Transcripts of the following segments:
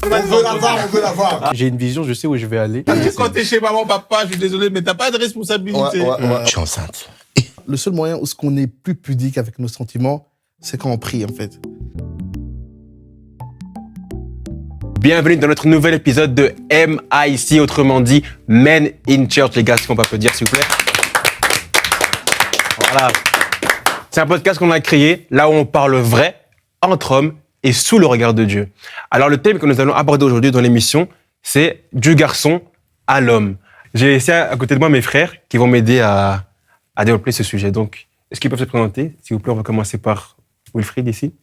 On veut la voir. J'ai une vision, je sais où je vais aller. Parce que quand t'es chez maman, papa, je suis désolé, mais t'as pas de responsabilité. Je suis enceinte. Le seul moyen où on est plus pudique avec nos sentiments, c'est quand on prie, en fait. Bienvenue dans notre nouvel épisode de MIC, autrement dit Men in Church. Les gars, est-ce qu'on peut applaudir, s'il vous plaît? Voilà. C'est un podcast qu'on a créé, là où on parle vrai, entre hommes et sous le regard de Dieu. Alors, le thème que nous allons aborder aujourd'hui dans l'émission, c'est du garçon à l'homme. J'ai laissé à côté de moi mes frères qui vont m'aider à développer ce sujet. Donc, est-ce qu'ils peuvent se présenter? S'il vous plaît, on va commencer par Wilfried ici.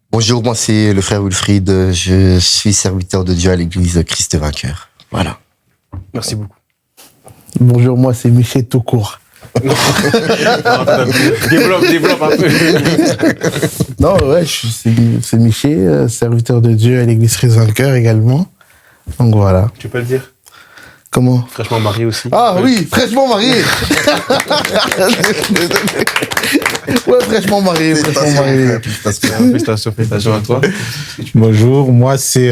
Bonjour, moi c'est le frère Wilfried. Je suis serviteur de Dieu à l'église Christ Vainqueur. Voilà. Merci beaucoup. Bonjour, moi c'est Michel Toucourt. Développe un peu. Non, ouais, c'est Michel, serviteur de Dieu à l'église Christ Vainqueur également. Donc voilà. Tu peux le dire? Comment? Fraîchement marié aussi. Ah oui, fraîchement marié. Ouais, fraîchement marié. Félicitations à toi. Bonjour, moi c'est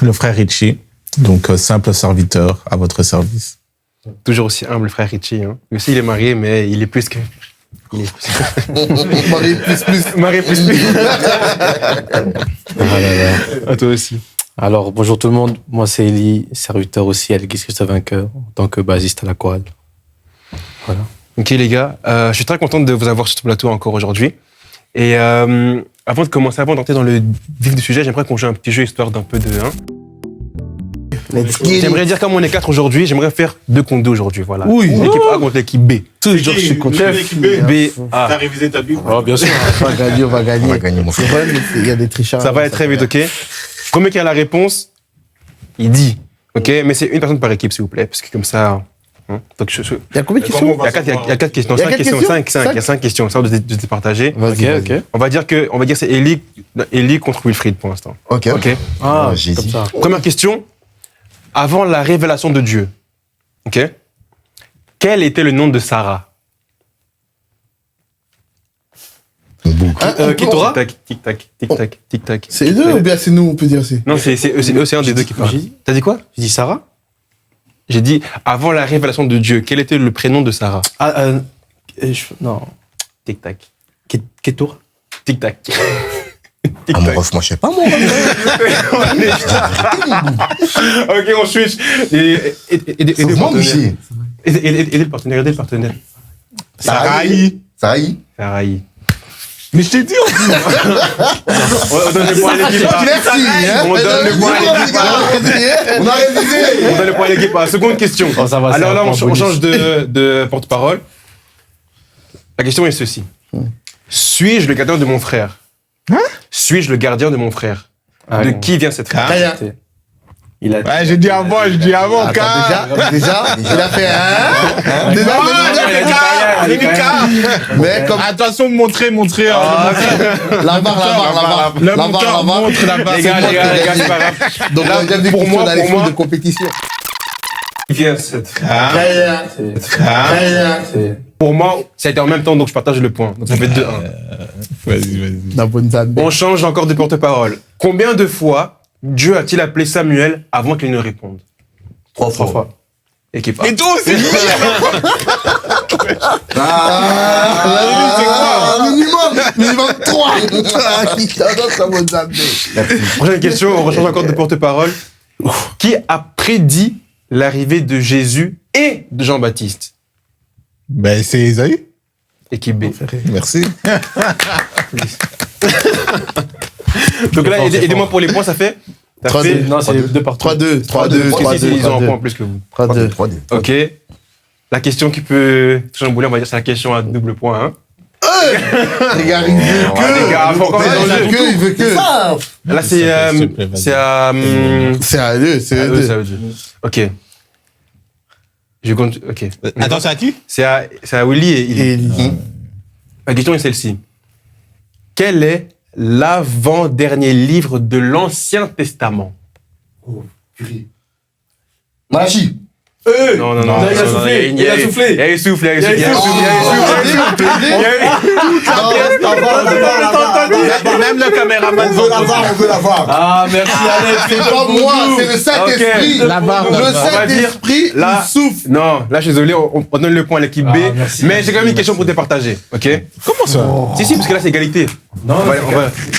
le frère Richie, donc simple serviteur à votre service. Toujours aussi humble, le frère Richie. Hein. Lui aussi, il est marié, mais il est plus que... Marié plus. Marié plus. À toi aussi. Alors, bonjour tout le monde, moi c'est Eli, serviteur aussi à l'église Christ Vainqueur, en tant que basiste à la chorale. Voilà. Ok les gars, je suis très content de vous avoir sur ce plateau encore aujourd'hui. Et avant d'entrer dans le vif du sujet, j'aimerais qu'on joue un petit jeu histoire d'un peu de... J'aimerais dire comme on est 4 aujourd'hui, j'aimerais faire 2 contre 2 aujourd'hui, voilà. Oui. L'équipe A contre l'équipe B. Toujours, je suis contre L'équipe B. A. T'as révisé ta Bible? Oh, bien sûr. On va gagner. On va gagner, mon frère. Il y a des tricheurs. Ça va être très vite, ok? Premier qui a la réponse, il dit. Ok? Mais c'est une personne par équipe, s'il vous plaît, parce que comme ça... hein. Donc, Il y a combien de questions? Il y a 4 questions. Il y a 5 quatre questions. questions 5. Il y a 5 questions. Ça, de départager. Ok. On va dire c'est Eli contre Wilfried pour l'instant. Ok. Ah, j'ai comme dit. ça. Première question. Avant la révélation de Dieu, ok? Quel était le nom de Sarah? Ketura? Tic-tac. C'est eux deux ou bien c'est nous, on peut dire c'est? Non, c'est un des deux qui parle. T'as dit quoi? Tu dis Sarah? J'ai dit, avant la révélation de Dieu, quel était le prénom de Sarah? Non. Tic-tac. Ketura? Tic-tac. Ah, mon ref, moi, je sais pas, moi. Ok, on switch. Aidez le partenaire. Sarai. Sarahï. Mais je t'ai dit, On donne le point à l'équipe. Merci. On donne le point à l'équipe. On a révisé. On donne le point à l'équipe. Seconde question. Oh, ça va, Alors c'est là, un on point bonus. change de porte-parole. La question est ceci. Suis-je le gardien de mon frère? Suis-je le gardien de mon frère? De qui vient cette phrase? Kaya. Il a... ouais, j'ai dit avant, Attends, déjà, il a fait un. Déjà, il a dit Kaya. mais comme Attention, montrer. la barre. Le monteur montre la barre. Les gars, c'est pas grave. Donc Là, on a déjà vu pour qu'on moi, a les fonds de compétition. Qui vient cette phrase? Kaya. Pour moi, ça a été en même temps, donc je partage le point. Donc ça fait 2-1. Vas-y. La bonne dame. On change encore de porte-parole. Combien de fois Dieu a-t-il appelé Samuel avant qu'il ne réponde? 3 fois. Équipe A. Et toi aussi. Minimum 3. Qui t'adore sa bonne dame. Prochaine question, on rechange encore de porte-parole. Qui a prédit l'arrivée de Jésus et de Jean-Baptiste? Ben, c'est Esaü. Équipe B. Merci. Donc là, aidez-moi pour les points, ça fait 3-2. Non, c'est 2 par 3-2. Ils ont un point en plus que vous. 3-2. 3-2. Ok. La question qui peut chambouler, on va dire, c'est la question à double point. Hein. Regarde, il veut que. les gars, faut encore les enjeux. Il veut que. Là, c'est à... C'est à eux, c'est à eux. c'est à eux. Ok. Je compte. Ok. Attends, c'est à qui? C'est à Willy et Ili. La question est celle-ci. Quel est l'avant-dernier livre de l'Ancien Testament? Malachi. Non, il a soufflé, il a soufflé. Il a eu soufflé, Non, Même le caméraman. on veut la voir. Ah, merci Alex. C'est pas moi, c'est le Saint-Esprit. Ok. La barre. Le On va dire, Saint-Esprit, là, il souffle. Non, là, je suis désolé, on donne le point à l'équipe B. Ah, merci. Mais j'ai quand même une question pour te partager, ok? Comment ça? Si, parce que là, c'est égalité. Non,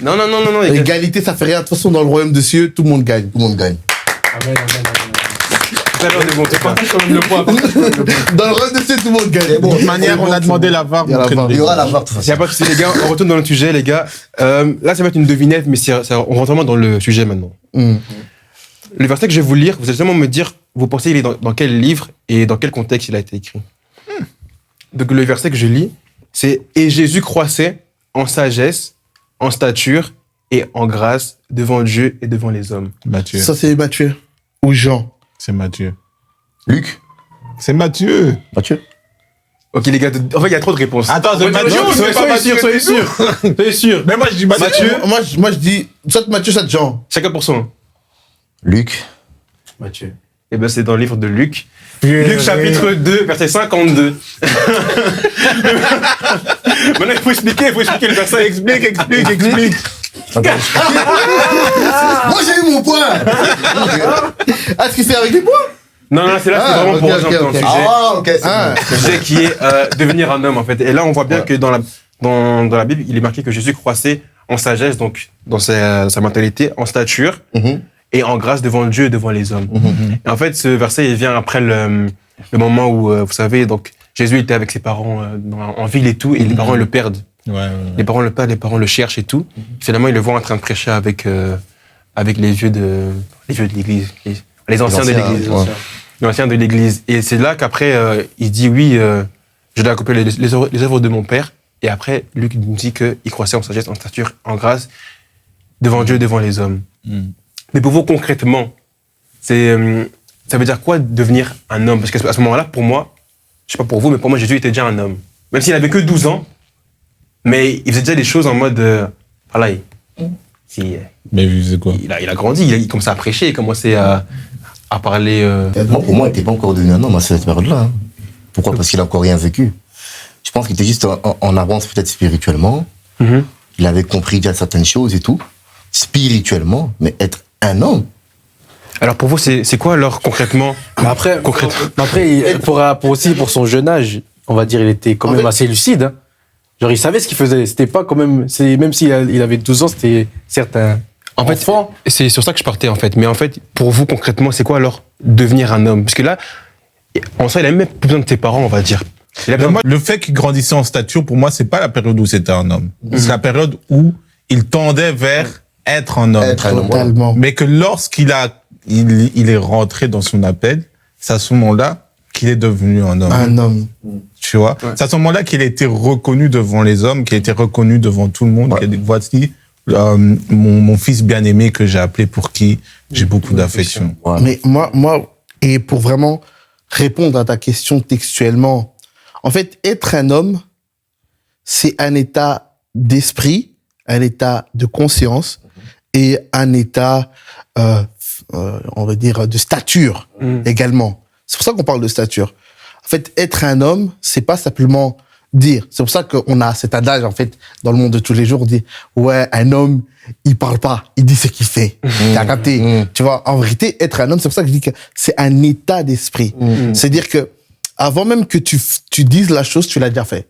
Non. L'égalité, ça fait rien. De toute façon, dans le royaume des cieux, tout le monde gagne. Tout le monde gagne. Amen. Tout à l'heure, c'est bon, c'est pas. Le point. Dans le royaume des cieux, tout le monde gagne. De toute manière, on a demandé la VAR. Il y a la VAR. Il y aura la VAR, de toute Il n'y a façon. pas de souci, les gars. On retourne dans le sujet, les gars. Là, ça va être une devinette, mais on rentre vraiment dans le sujet maintenant. Le verset que je vais vous lire, vous allez seulement me dire, vous pensez il est dans quel livre et dans quel contexte il a été écrit. Donc, le verset que je lis, c'est « Et Jésus croissait en sagesse, en stature et en grâce devant Dieu et devant les hommes. » Matthieu. Ça, c'est Matthieu. Ou Jean. C'est Matthieu. Luc. C'est Matthieu. Mathieu. Ok, les gars, en fait, il y a trop de réponses. Attends, c'est Matthieu. Soyez sûr. Mais moi, je dis Matthieu. Moi, je dis, soit Matthieu, soit Jean. Chacun pour son. Luc. Mathieu. Eh bien, c'est dans le livre de Luc. Luc chapitre 2, verset 52. Maintenant, il faut expliquer le verset. Explique. Moi, j'ai eu mon point. Ah, est-ce que c'est avec les points? Non, c'est là, c'est vraiment pour exemple dans le sujet. Ah, ok, c'est bon. Le sujet qui est devenir un homme, en fait. Et là, on voit bien que dans la Bible, il est marqué que Jésus croissait en sagesse, donc dans sa mentalité, en stature et en grâce devant Dieu et devant les hommes. Et en fait, ce verset, il vient après le moment où, vous savez, donc Jésus était avec ses parents en ville et tout, et les parents le perdent. Ouais. Les parents le perdent, les parents le cherchent et tout. Finalement, ils le voient en train de prêcher avec les vieux de l'église, les anciens de l'église. ouais. Les anciens de l'église. Et c'est là qu'après, il dit oui, je dois accomplir les œuvres de mon père. Et après, Luc nous dit qu'il croissait en sagesse, en stature, en grâce, devant Dieu, devant les hommes. Mais pour vous, concrètement, ça veut dire quoi devenir un homme? Parce qu'à ce moment-là, pour moi, je sais pas pour vous, mais pour moi, Jésus était déjà un homme. Même s'il n'avait que 12 ans, mais il faisait déjà des choses en mode... voilà, Mais il faisait quoi? il a grandi, il commençait à prêcher, il commençait à parler... Pour moi, il n'était pas encore devenu un homme à cette période-là. Hein. Pourquoi? Parce qu'il n'a encore rien vécu. Je pense qu'il était juste en avance peut-être spirituellement. Il avait compris déjà certaines choses et tout. Spirituellement, mais être un homme. Alors pour vous, c'est quoi alors concrètement? Mais après, pour son jeune âge, on va dire, il était quand même assez lucide. Hein. Genre, il savait ce qu'il faisait. C'était pas quand même... Même s'il avait 12 ans, c'était certes un enfant. C'est sur ça que je partais en fait. Mais en fait, pour vous concrètement, c'est quoi alors devenir un homme? Parce que là, en soi, il a même plus besoin de ses parents, on va dire. Le fait qu'il grandissait en stature, pour moi, c'est pas la période où c'était un homme. C'est la période où il tendait vers être un homme. Être un homme. Totalement. Mais que lorsqu'il est rentré dans son appel, c'est à ce moment-là qu'il est devenu un homme. Un homme. Tu vois? Ouais. C'est à ce moment-là qu'il a été reconnu devant les hommes, qu'il a été reconnu devant tout le monde. Ouais. Qu'il a dit, voici mon fils bien-aimé que j'ai appelé, pour qui j'ai beaucoup d'affection. Ouais. Mais moi, et pour vraiment répondre à ta question textuellement, en fait, être un homme, c'est un état d'esprit, un état de conscience et un état, on va dire, de stature également. C'est pour ça qu'on parle de stature. En fait, être un homme, c'est pas simplement dire. C'est pour ça qu'on a cet adage, en fait, dans le monde de tous les jours, on dit, ouais, un homme, il parle pas, il dit ce qu'il fait. T'as capté? Tu vois, en vérité, être un homme, c'est pour ça que je dis que c'est un état d'esprit. C'est-à-dire que, avant même que tu dises la chose, tu l'as déjà fait.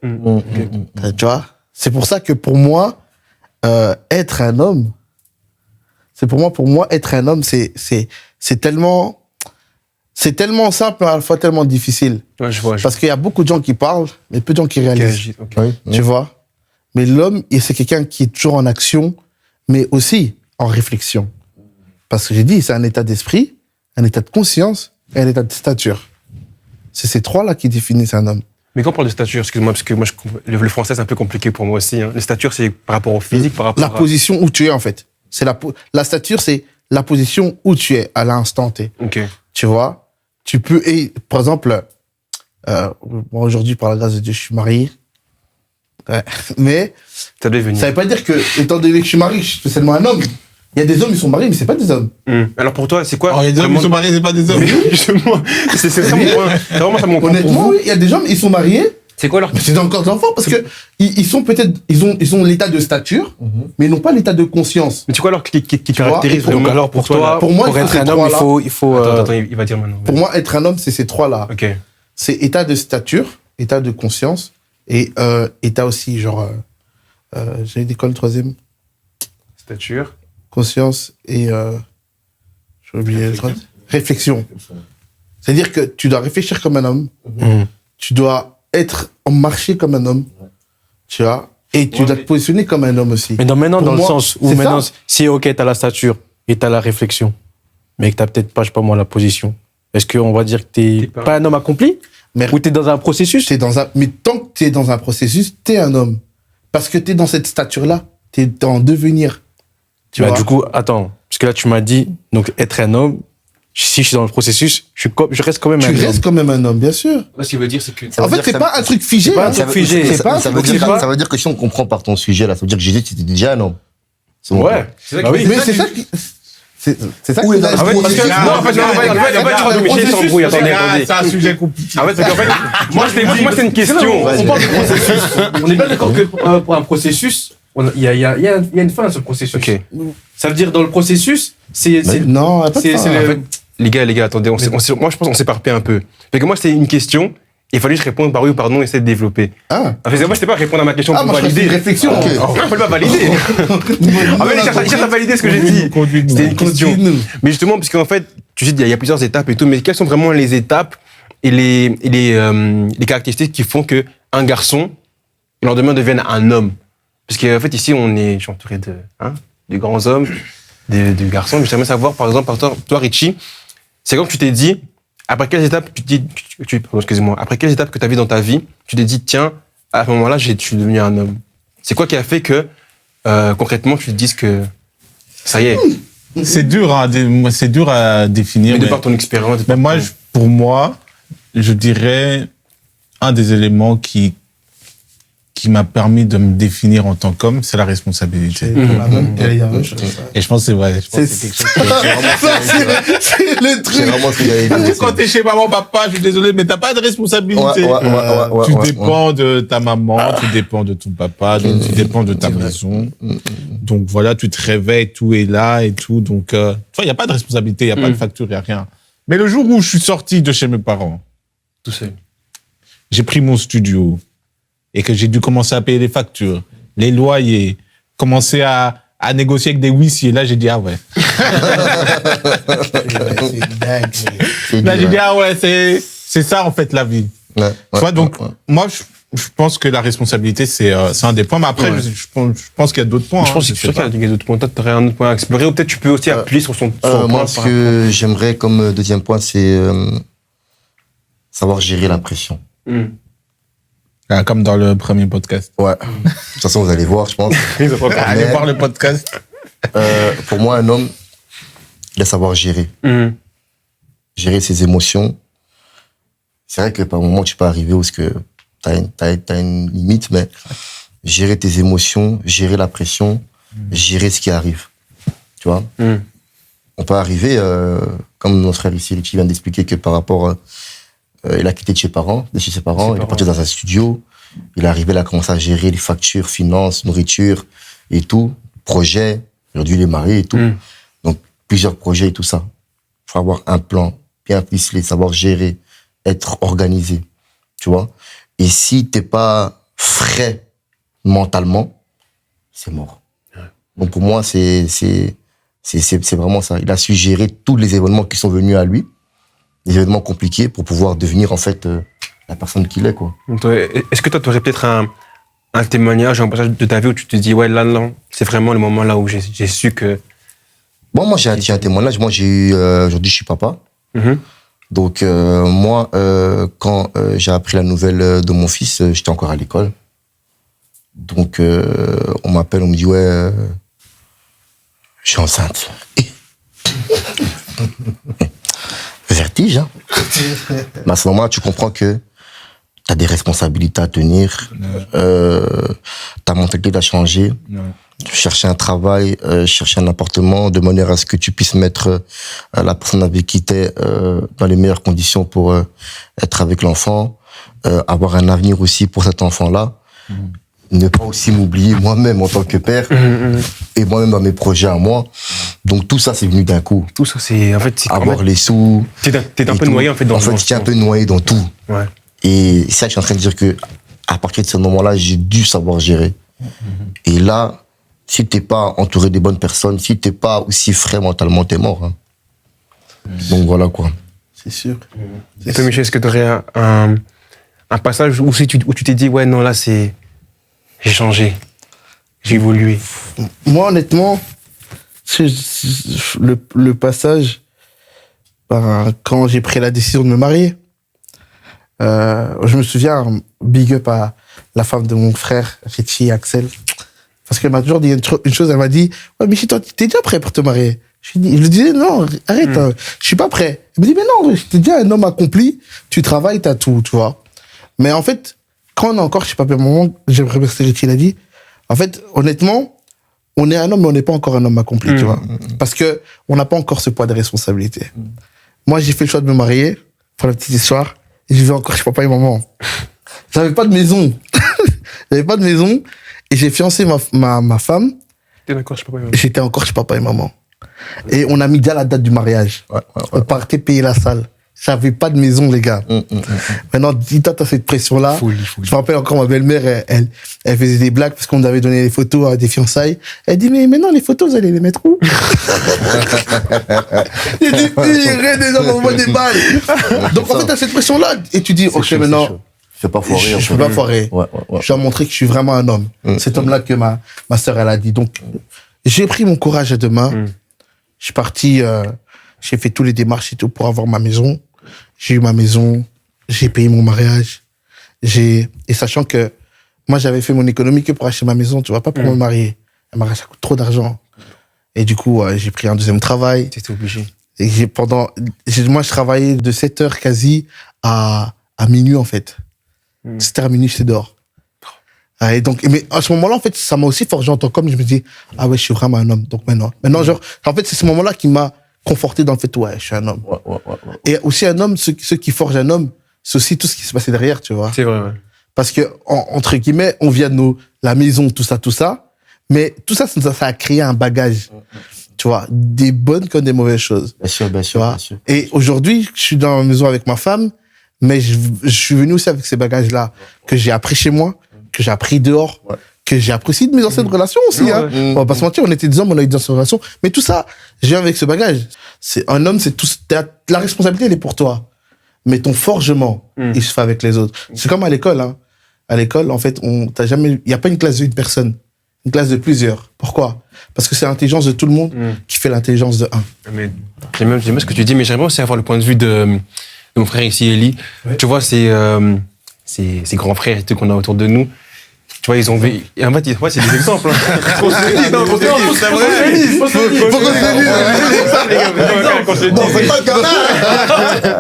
Tu vois? C'est pour ça que pour moi, être un homme, être un homme, c'est tellement simple, mais à la fois tellement difficile. Ouais, je vois. Parce qu'il y a beaucoup de gens qui parlent, mais peu de gens qui réalisent. Oui. Tu vois? Mais l'homme, c'est quelqu'un qui est toujours en action, mais aussi en réflexion. Parce que j'ai dit, c'est un état d'esprit, un état de conscience et un état de stature. C'est ces trois-là qui définissent un homme. Mais quand on parle de stature, excuse-moi, parce que moi, le français, c'est un peu compliqué pour moi aussi. Hein. La stature, c'est par rapport au physique, par rapport La position où tu es, en fait. C'est la stature, c'est la position où tu es à l'instant T. Ok. Tu vois? Tu peux, et, par exemple, moi, aujourd'hui, par la grâce de Dieu, je suis marié. Ouais. Mais, Ça devait venir. ça veut pas dire que, étant donné que je suis marié, je suis spécialement un homme. Il y a des hommes, ils sont mariés, mais c'est pas des hommes. Alors pour toi, c'est quoi Alors, il y a des hommes vraiment- qui sont mariés, c'est pas des hommes. Justement, c'est ça mon point. C'est vraiment ça mon point pour Honnêtement, vous. oui, il y a des hommes, ils sont mariés, C'est quoi leur mais c'est encore des enfants parce que ils sont peut-être, ils ont l'état de stature, mais ils n'ont pas l'état de conscience. Mais c'est quoi alors qui vois, caractérise et vraiment Donc alors pour toi, Pour moi, il faut être ces un homme, trois-là. il faut Attends, il va dire maintenant. Pour moi, être un homme, c'est ces trois-là. Ok. C'est état de stature, état de conscience et état aussi, genre, j'ai dit quoi le troisième? Stature. Conscience et j'ai oublié le troisième. Réflexion. C'est-à-dire que tu dois réfléchir comme un homme, tu dois être en marché comme un homme, tu vois, et tu dois te positionner comme un homme aussi. Mais maintenant, Pour dans moi, le sens où c'est maintenant, ça. si ok, t'as la stature et t'as la réflexion, mais que t'as peut-être pas, je sais pas moi, la position, est-ce qu'on va dire que t'es T'es pas un homme accompli? Mais Ou t'es dans un processus? mais tant que tu es dans un processus, tu es un homme. Parce que tu es dans cette stature-là, tu es en devenir. Tu Bah, vois. du coup, attends, parce que là, tu m'as dit, donc, être un homme, si je suis dans le processus, je reste quand même Tu un homme. restes quand même un homme, bien sûr. Ce qu'il veut dire, c'est que. Ça veut En fait, dire c'est que pas un truc figé. pas un hein. truc ça veut- figé. C'est pas un ça truc veut dire, figé. ça veut dire que si on comprend par ton sujet, là, ça veut dire que Jésus, c'était déjà un homme. C'est bon. Ouais. C'est Bah oui. Mais c'est ça qui. C'est ça Où qui est va la- se Ah ouais, Parce que, poser. non, en fait, je crois que Michel s'embrouille. Attendez, attendez. C'est un sujet compliqué. En fait, parce qu'en fait, moi, c'est une question. On parle de processus. On est bien d'accord que pour un processus, il y a une fin à ce processus. Ok. Ça veut dire dans le processus, c'est Non, pas de c'est fin. le- Les gars, attendez. Moi, je pense qu'on s'éparpille un peu. Fait que moi, c'est une question. Il fallait juste répondre par oui ou par non et essayer de développer. Ah. En fait, moi, c'était pas répondre à ma question Ah, pour moi, je fais valider. une réflexion. Ok. Oh, il fallait pas valider. Ah, mais il cherche à valider ce que j'ai dit. Conduis-nous. C'était une question. Continue. Mais justement, parce qu'en fait, tu sais, il y a plusieurs étapes et tout, mais quelles sont vraiment les étapes et les caractéristiques qui font que un garçon, le lendemain, devienne un homme? Parce qu'en fait, ici, je suis entouré de grands hommes, de garçons. Mais j'aimerais savoir, par exemple, toi, Richie, c'est quand tu t'es dit, après quelles étapes après quelles étapes que tu as vues dans ta vie, tu t'es dit, tiens, à ce moment-là, je suis devenu un homme. C'est quoi qui a fait que, concrètement, tu te dises que ça y est, C'est dur, c'est dur à définir. mais de mais- par ton expérience. de Mais par moi, ton- pour moi, je dirais un des éléments qui m'a permis de me définir en tant qu'homme, c'est la responsabilité. C'est la même- il y a la même chose. Et je pense que c'est vrai. Je pense que C'est c'est quelque chose c'est le C'est truc. vraiment ce que j'avais Parce dit. que quand t'es chez maman, papa, je suis désolé, mais t'as pas de responsabilité. Tu dépends de ta maman, tu dépends de ton papa, donc tu dépends de ta maison. Donc voilà, tu te réveilles, tout est là et tout. Donc, tu vois, il n'y a pas de responsabilité, il n'y a pas de facture, il n'y a rien. Mais le jour où je suis sorti de chez mes parents, Tout seul. j'ai pris mon studio et que j'ai dû commencer à payer les factures, les loyers, commencer à négocier avec des huissiers. Là, j'ai dit, ah ouais. C'est dingue. Là, j'ai dit, ah ouais, c'est ça, en fait, la vie. Tu vois, donc, moi, je pense que la responsabilité, c'est un des points. Mais après, Ouais. je pense qu'il y a d'autres points. Je pense que c'est sûr qu'il y a d'autres points. Toi, tu aurais un autre point à explorer, ou peut-être tu peux aussi appuyer sur son Moi, point. ce que j'aimerais comme deuxième point, c'est savoir gérer la pression. Ah, comme dans le premier podcast. Ouais. De toute façon, vous allez voir, je pense. Allez voir le podcast. Pour moi, un homme, il doit savoir gérer. Gérer ses émotions. C'est vrai que par moment, tu peux arriver où t'as une limite, mais gérer tes émotions, gérer la pression, gérer ce qui arrive. Tu vois? On peut arriver, comme notre frère ici, Richie vient d'expliquer que par rapport, il a quitté de chez ses parents, il est parti dans un studio, il est arrivé, il a commencé à gérer les factures, finances, nourriture et tout, projets. Aujourd'hui, il est marié et tout. Donc, plusieurs projets et tout ça. Il faut avoir un plan bien ficelé, savoir gérer, être organisé, tu vois. Et si t'es pas frais mentalement, c'est mort. Donc, pour moi, c'est vraiment ça. Il a su gérer tous les événements qui sont venus à lui, des événements compliqués pour pouvoir devenir, en fait, la personne qu'il est, quoi. Donc, est-ce que toi, tu aurais peut-être un témoignage, un passage de ta vie où tu te dis, ouais, là, c'est vraiment le moment là où j'ai su que. Bon, moi, j'ai un témoignage. Moi, j'ai eu, aujourd'hui, je suis papa. Donc, moi, quand j'ai appris la nouvelle de mon fils, j'étais encore à l'école. Donc, on m'appelle, on me dit, ouais, je suis enceinte. Vertige, hein. Mais à ce moment-là, tu comprends que tu as des responsabilités à tenir, ta mentalité doit changer. chercher un travail, chercher un appartement, de manière à ce que tu puisses mettre la personne avec qui t'es dans les meilleures conditions pour être avec l'enfant, avoir un avenir aussi pour cet enfant-là. Ne pas aussi m'oublier moi-même en tant que père et moi-même dans mes projets à moi. Donc tout ça, c'est venu d'un coup. Tout ça, c'est en fait, c'est avoir les sous. T'es un peu noyé en fait dans En fait, j'étais un peu noyé dans tout. Ouais. Et ça, je suis en train de dire que à partir de ce moment-là, j'ai dû savoir gérer. Et là, si t'es pas entouré des bonnes personnes, si t'es pas aussi frais mentalement, t'es mort. Hein. Donc voilà quoi. C'est sûr. Et toi, Michel, est-ce que tu aurais un passage où tu t'es dit, ouais, non, là, c'est. J'ai changé. J'ai évolué. Moi, honnêtement, le passage, quand j'ai pris la décision de me marier, je me souviens, big up à la femme de mon frère, Richie Axel, parce qu'elle m'a toujours dit une chose, elle m'a dit, ouais, Michel, toi, t'es déjà prêt pour te marier? Je lui disais, non, arrête, je suis pas prêt. Elle me dit, mais non, t'es déjà un homme accompli, tu travailles, t'as tout, tu vois. Mais en fait, quand on est encore, je sais pas, à un moment, j'aimerais remercier Richie, il a dit, en fait, honnêtement, on est un homme, mais on n'est pas encore un homme accompli, tu vois. Parce que on n'a pas encore ce poids de responsabilité. Moi, j'ai fait le choix de me marier, pour la petite histoire, et je vivais encore chez papa et maman. J'avais pas de maison. J'avais pas de maison, et j'ai fiancé ma femme. T'es d'accord chez papa et maman? J'étais encore chez papa et maman. Et on a mis déjà la date du mariage. On partait payer la salle. J'avais pas de maison, les gars. Maintenant, dis-toi, t'as cette pression-là. Folie. Je me rappelle encore, ma belle-mère, elle faisait des blagues parce qu'on nous avait donné les photos à des fiançailles. Elle dit, mais maintenant, les photos, vous allez les mettre où? J'ai dit, pire, déjà, on voit des balles. Donc, en fait, t'as cette pression-là. Et tu dis, ok, maintenant, je peux pas foirer. je peux pas foirer. Je dois montrer que je suis vraiment un homme. Cet homme-là que ma sœur, elle a dit. Donc, j'ai pris mon courage à deux mains. Je suis parti, j'ai fait tous les démarches et tout pour avoir ma maison. J'ai eu ma maison, j'ai payé mon mariage. Et sachant que moi, j'avais fait mon économie que pour acheter ma maison, tu vois, pas pour me marier. Un mariage, ça coûte trop d'argent. Et du coup, j'ai pris un deuxième travail. T'étais obligé. Et moi, je travaillais de 7h quasi à minuit, en fait. 7h à minuit, j'étais dehors. Et donc, mais à ce moment-là, en fait, ça m'a aussi forgé en tant qu'homme. Je me dis, ah ouais, je suis vraiment un homme. Donc maintenant, genre, en fait, c'est ce moment-là qui m'a conforté dans le fait, ouais, je suis un homme. Et aussi un homme, ce qui forge un homme, c'est aussi tout ce qui s'est passé derrière, tu vois. C'est vrai, ouais. Parce que, entre guillemets, on vient de la maison, tout ça. Mais tout ça, ça a créé un bagage. Tu vois, des bonnes comme des mauvaises choses. Bien sûr. Et aujourd'hui, je suis dans la maison avec ma femme, mais je suis venu aussi avec ces bagages-là, que j'ai appris chez moi, que j'ai appris dehors, que j'ai appris aussi de mes anciennes relations aussi. Hein. On va pas se mentir, on était des hommes, on a eu des anciennes relations. Mais tout ça, je viens avec ce bagage. Un homme, c'est tout, la responsabilité, elle est pour toi. Mais ton forgement, il se fait avec les autres. C'est comme à l'école, hein. À l'école, en fait, il n'y a pas une classe d'une personne. Une classe de plusieurs. Pourquoi? Parce que c'est l'intelligence de tout le monde qui fait l'intelligence de un. Mais j'aime bien ce que tu dis, mais j'aimerais aussi avoir le point de vue de mon frère ici, Eli. Ouais. Tu vois, ces grands frères et tout qu'on a autour de nous. Tu vois, ils ont vécu. En fait, c'est des exemples. Qu'on se dit, non, non, faites pas de gamin.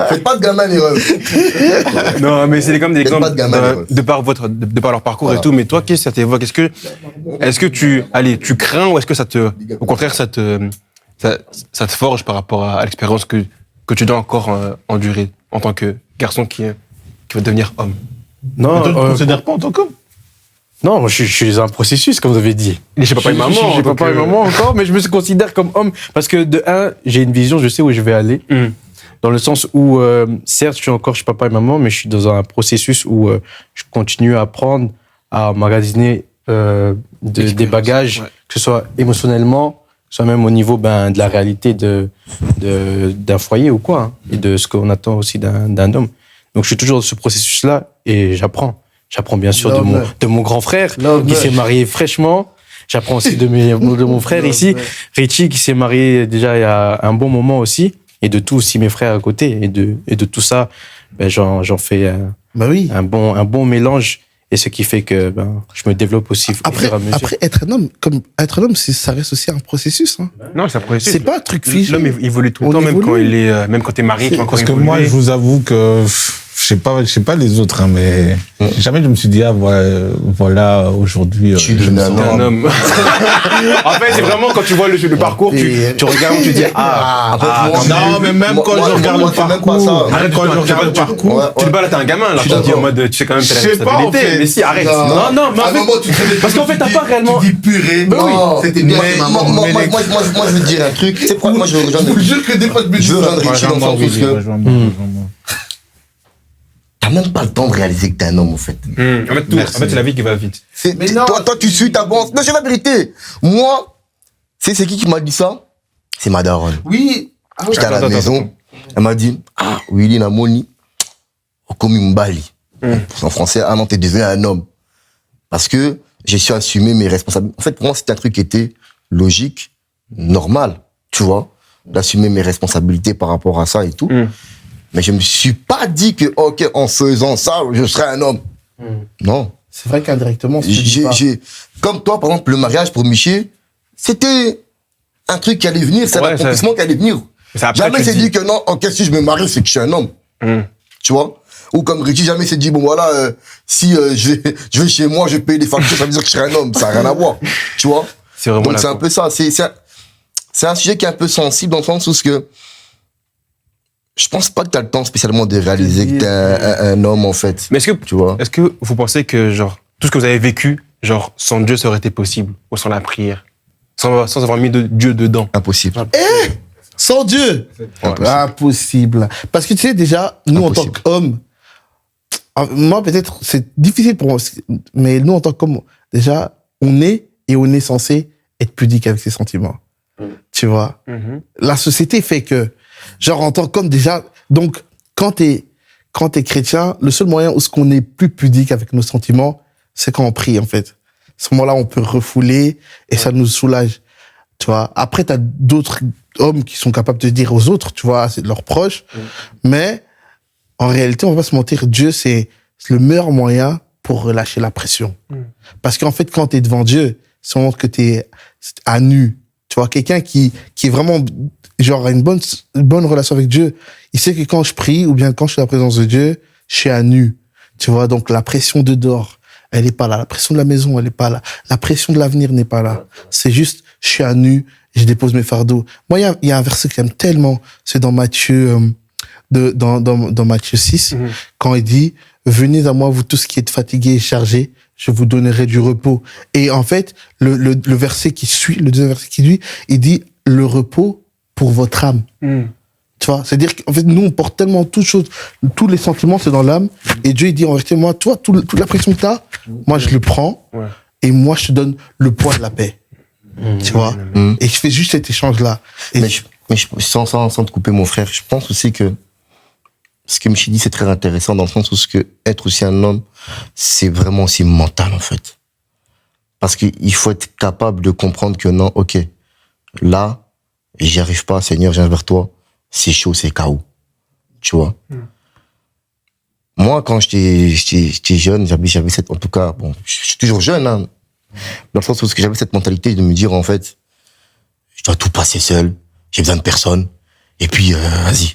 Faites pas de gamin, les refs. Non, mais c'est comme des exemples de par leur parcours et tout. Mais toi, qu'est-ce que ça t'évoque? Est-ce que tu crains ou est-ce que au contraire, ça te forge par rapport à l'expérience que tu dois encore endurer en tant que garçon qui va devenir homme? Non, tu ne te considères pas en tant qu'homme? Non, je suis dans un processus, comme vous avez dit. Il est chez papa et maman. Chez papa et maman encore, mais je me considère comme homme. Parce que de un, j'ai une vision, je sais où je vais aller. Dans le sens où, certes, je suis encore chez papa et maman, mais je suis dans un processus où je continue à apprendre, à magasiner des bagages, que ce soit émotionnellement, que ce soit même au niveau de la réalité d'un foyer ou quoi, hein, et de ce qu'on attend aussi d'un homme. Donc je suis toujours dans ce processus-là et j'apprends. J'apprends bien sûr de mon grand frère qui s'est marié fraîchement. J'apprends aussi de mon frère ici, Richie, qui s'est marié déjà il y a un bon moment aussi. Et de tous aussi mes frères à côté. Et de tout ça, j'en fais un bon mélange. Et ce qui fait que je me développe aussi au fur et à mesure. Après, être un homme, ça reste aussi un processus. Hein. Non, c'est un processus. C'est pas un truc figé. L'homme évolue tout le temps, même quand t'es marié. Parce que moi, je vous avoue que je sais pas les autres, hein, mais jamais je me suis dit, voilà, aujourd'hui, je suis devenu un homme. En fait, c'est vraiment quand tu vois le parcours, tu regardes, tu dis, non, mais même quand je regarde le parcours, tu te balades, t'es un gamin, là, tu dis en mode, tu sais quand même, t'as la responsabilité, mais si, arrête. Non, parce qu'en fait, t'as pas réellement. Tu dis purée, non, c'était bien, maman. Moi, je veux te dire un truc, c'est quoi, moi, je veux rejoindre. Je vous jure que des fois, je me dis, Richie dans le sens où t'as même pas le temps de réaliser que t'es un homme, en fait. En fait, c'est la vie qui va vite. Toi, tu suis, t'avances. Non, c'est la vérité. Moi, c'est qui m'a dit ça? C'est ma daronne. Oui. J'étais à la maison. Elle m'a dit, Willy Namoni, comme Mbali. En français, non, t'es devenu un homme. Parce que j'ai su assumer mes responsabilités. En fait, pour moi, c'était un truc qui était logique, normal, tu vois, d'assumer mes responsabilités par rapport à ça et tout. Mais je me suis pas dit que, ok, en faisant ça, je serais un homme. Non. C'est vrai qu'indirectement, comme toi, par exemple, le mariage pour Miché, c'était un truc qui allait venir, c'est un accomplissement qui allait venir. Jamais s'est dit que non, ok, si je me marie, c'est que je suis un homme. Tu vois? Ou comme Richie, jamais s'est dit, bon voilà, si je vais chez moi, je paye les factures, ça veut dire que je serai un homme. Ça n'a rien à voir. Tu vois? C'est vraiment. Donc c'est un peu ça. C'est un sujet qui est un peu sensible dans le sens où je pense pas que t'as le temps spécialement de réaliser que t'es un homme, en fait. Mais est-ce que vous pensez que, genre, tout ce que vous avez vécu, genre, sans Dieu, ça aurait été possible? Ou sans la prière? Sans avoir mis de Dieu dedans? Impossible. Sans Dieu? Impossible. Parce que tu sais, déjà, nous, en tant qu'hommes, moi, peut-être, c'est difficile pour moi, mais nous, en tant qu'hommes, déjà, on est censé être pudique avec ses sentiments. Tu vois? La société fait que, genre, en tant qu'homme, déjà, donc, quand t'es chrétien, le seul moyen où on est plus pudique avec nos sentiments, c'est quand on prie, en fait. À ce moment-là, on peut refouler et ça nous soulage. Tu vois? Après, t'as d'autres hommes qui sont capables de dire aux autres, tu vois, c'est leurs proches. Mais, en réalité, on va pas se mentir, Dieu, c'est le meilleur moyen pour relâcher la pression. Parce qu'en fait, quand t'es devant Dieu, ça montre que t'es à nu. Tu vois, quelqu'un qui est vraiment, genre, a une bonne relation avec Dieu, il sait que quand je prie, ou bien quand je suis à la présence de Dieu, je suis à nu. Tu vois, donc la pression de dehors, elle est pas là. La pression de la maison, elle est pas là. La pression de l'avenir n'est pas là. C'est juste, je suis à nu, je dépose mes fardeaux. Moi, il y a un verset que j'aime tellement, c'est dans Matthieu, dans Matthieu 6, quand il dit, venez à moi, vous tous qui êtes fatigués et chargés, je vous donnerai du repos. Et en fait, le verset qui suit, le deuxième verset qui suit, il dit, le repos pour votre âme. Tu vois, c'est-à-dire qu'en fait, nous, on porte tellement toutes choses, tous les sentiments, c'est dans l'âme. Et Dieu, il dit, en vérité, moi, toi, toute la pression que t'as, moi, je le prends. Et moi, je te donne le poids de la paix. Tu vois? Et je fais juste cet échange-là. Et mais sans te couper, mon frère, je pense aussi que ce que Michi dit, c'est très intéressant dans le sens où être aussi un homme, c'est vraiment aussi mental, en fait. Parce qu'il faut être capable de comprendre que non, ok, là, j'y arrive pas, Seigneur, je viens vers toi, c'est chaud, c'est KO. Tu vois? Moi, quand j'étais jeune, j'avais cette, en tout cas, bon, je suis toujours jeune, hein, dans le sens où j'avais cette mentalité de me dire, en fait, je dois tout passer seul, j'ai besoin de personne, et puis, vas-y.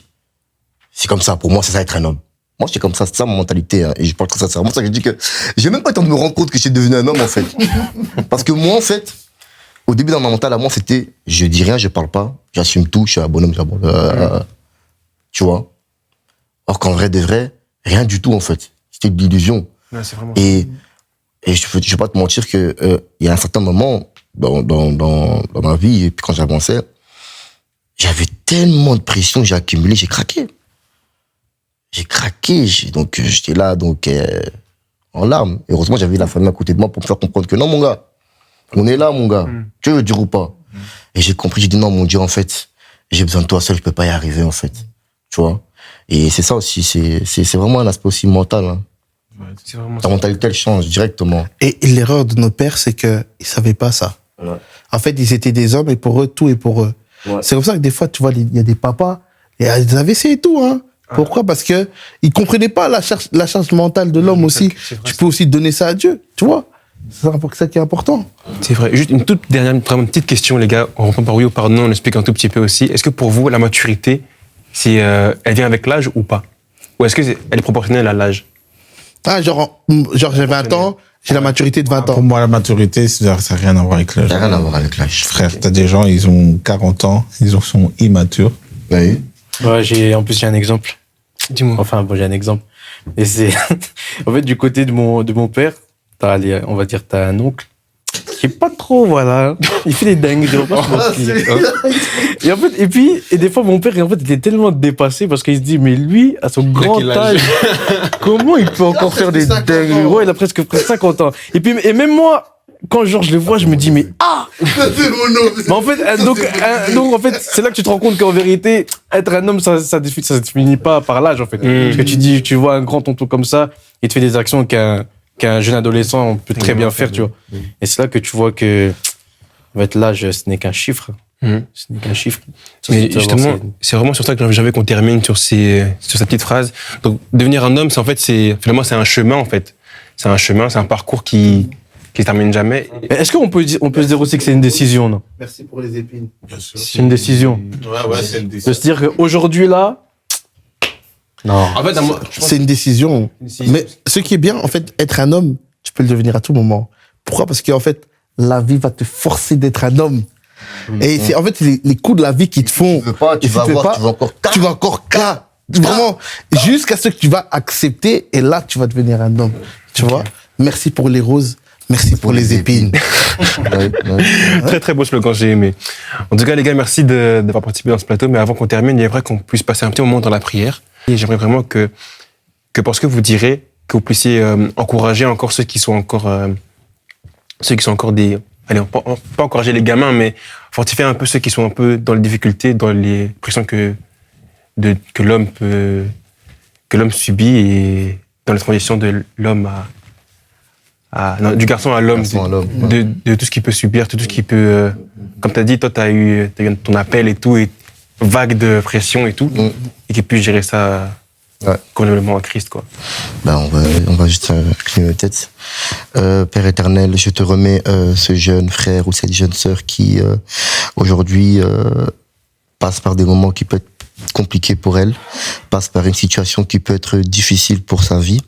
C'est comme ça, pour moi, c'est ça être un homme. Moi, j'étais comme ça, c'est ça ma mentalité, hein, et je parle que ça, c'est vraiment ça que je dis que j'ai même pas le temps de me rendre compte que j'étais devenu un homme, en fait. Parce que moi, en fait, au début, dans ma mentale, à moi, c'était, je dis rien, je parle pas, j'assume tout, je suis un bonhomme, tu vois. Or qu'en vrai de vrai, rien du tout, en fait. C'était de l'illusion. Ouais, c'est vraiment et je vais pas te mentir que, il y a un certain moment, dans ma vie, et puis quand j'avançais, j'avais tellement de pression que j'ai accumulé, j'ai craqué. Donc j'étais là, en larmes. Et heureusement, j'avais la famille à côté de moi pour me faire comprendre que non, mon gars, on est là, mon gars. Tu veux dire ou pas? Et j'ai compris, j'ai dit non, mon Dieu, en fait, j'ai besoin de toi seul, je peux pas y arriver, en fait. Tu vois? Et c'est ça aussi, c'est vraiment un aspect aussi mental, hein. C'est vraiment Ta mentalité, elle change directement. Et l'erreur de nos pères, c'est qu'ils savaient pas ça. Ouais. En fait, ils étaient des hommes et pour eux, tout est pour eux. Ouais. C'est comme ça que des fois, tu vois, il y a des papas, et des AVC et tout, hein. Pourquoi? Parce que ils comprenaient pas la charge mentale de l'homme aussi. Tu peux aussi donner ça à Dieu, tu vois. C'est ça qui est important. C'est vrai. Juste une toute dernière, vraiment petite question, les gars. On répond par oui ou par non, on explique un tout petit peu aussi. Est-ce que pour vous, la maturité, elle vient avec l'âge ou pas? Ou est-ce elle est proportionnelle à l'âge? Ah, genre j'ai 20 ans, j'ai la maturité de 20 ans. Pour moi, la maturité, ça n'a rien à voir avec l'âge. Ça n'a rien à voir avec l'âge. Frère, t'as des gens, ils ont 40 ans, ils sont immatures. Oui. Ouais, en plus, j'ai un exemple. Dis-moi. Enfin, bon, j'ai un exemple. Et c'est, en fait, du côté de mon père, on va dire, t'as un oncle qui est pas trop, voilà. Il fait des dingueries. Et en fait, et des fois, mon père, en fait, il était tellement dépassé parce qu'il se dit, mais lui, à son grand âge, comment il peut encore faire des dingueries? Ouais, il a presque 50 ans. Et même moi, quand genre je le vois, je me dis, mais mais en fait, donc en fait, c'est là que tu te rends compte qu'en vérité, être un homme, ça se finit pas par l'âge, en fait. Parce que tu vois un grand tonton comme ça, il te fait des actions qu'un jeune adolescent peut très bien faire, tu vois. Et c'est là que tu vois que, en fait, l'âge, ce n'est qu'un chiffre. Ce n'est qu'un chiffre. Mais justement, c'est vraiment sur ça que j'avais qu'on termine sur cette petite phrase. Donc, devenir un homme, finalement, c'est un chemin, en fait. C'est un chemin, c'est un parcours qui se termine jamais. Est-ce qu'on peut se dire aussi que c'est une décision, non? Merci pour les épines. C'est une décision. Ouais, c'est une décision. De se dire qu'aujourd'hui, là, non. En fait, C'est une décision. Mais ce qui est bien, en fait, être un homme, tu peux le devenir à tout moment. Pourquoi? Parce qu'en fait, la vie va te forcer d'être un homme. Et c'est en fait les coups de la vie qui te font. Tu veux pas, tu vas encore Vraiment, jusqu'à ce que tu vas accepter, et là, tu vas devenir un homme. Tu vois? Merci pour les roses. Merci pour les épines. Très très beau slogan, j'ai aimé. En tout cas, les gars, merci d'avoir participé dans ce plateau. Mais avant qu'on termine, il est vrai qu'on puisse passer un petit moment dans la prière. Et j'aimerais vraiment que pour ce que vous direz, que vous puissiez encourager encore ceux qui sont encore des... Allez, pas encourager les gamins, mais fortifier un peu ceux qui sont un peu dans les difficultés, dans les pressions que l'homme subit et dans la transition de l'homme du garçon à l'homme, de tout ce qu'il peut subir, tout ce qu'il peut... comme tu as dit, toi, tu as eu ton appel et tout, et vague de pression et tout, et qu'il puisse gérer ça convenablement à Christ, quoi. Ben, on va juste cligner nos têtes. Père éternel, je te remets ce jeune frère ou cette jeune sœur qui, aujourd'hui, passe par des moments qui peuvent être compliqués pour elle, passe par une situation qui peut être difficile pour sa vie.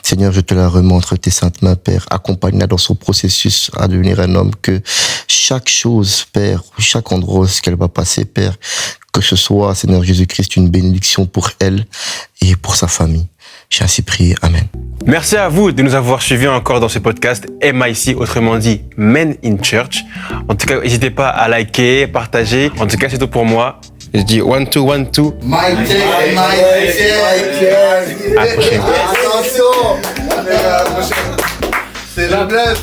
Seigneur, je te la remets entre tes saintes mains, Père. Accompagne-la dans son processus à devenir un homme, que chaque chose, Père, chaque endroit où qu'elle va passer, Père, que ce soit, Seigneur Jésus-Christ, une bénédiction pour elle et pour sa famille. J'ai ainsi prié. Amen. Merci à vous de nous avoir suivis encore dans ce podcast MIC, autrement dit Men in Church. En tout cas, n'hésitez pas à liker, partager. En tout cas, c'est tout pour moi. Je dis 1, 2, 1, 2. Mike, À la prochaine. Attention. C'est le bluff.